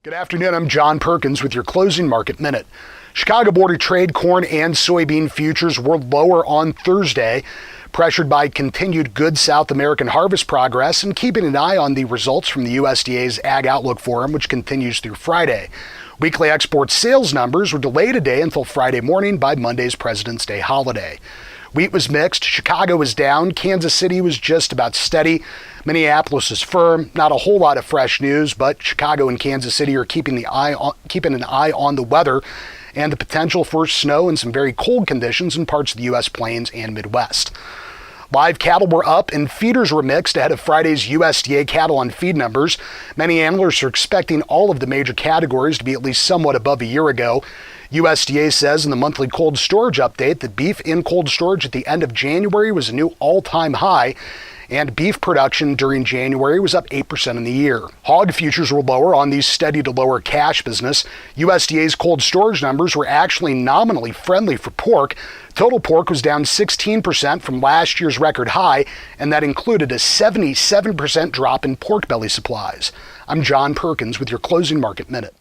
Good afternoon, I'm John Perkins with your closing market minute. Chicago Board of Trade corn and soybean futures were lower on Thursday, pressured by continued good South American harvest progress and keeping an eye on the results from the USDA's Ag Outlook Forum, which continues through Friday. Weekly export sales numbers were delayed a day until Friday morning by Monday's President's Day holiday. Wheat was mixed. Chicago was down. Kansas City was just about steady. Minneapolis is firm. Not a whole lot of fresh news, but Chicago and Kansas City are keeping an eye on the weather and the potential for snow and some very cold conditions in parts of the U.S. Plains and Midwest. Live cattle were up and feeders were mixed ahead of Friday's USDA cattle on feed numbers. Many analysts are expecting all of the major categories to be at least somewhat above a year ago. USDA says in the monthly cold storage update that beef in cold storage at the end of January was a new all-time high, and beef production during January was up 8% in the year. Hog futures were lower on the steady to lower cash business. USDA's cold storage numbers were actually nominally friendly for pork. Total pork was down 16% from last year's record high, and that included a 77% drop in pork belly supplies. I'm John Perkins with your closing market minute.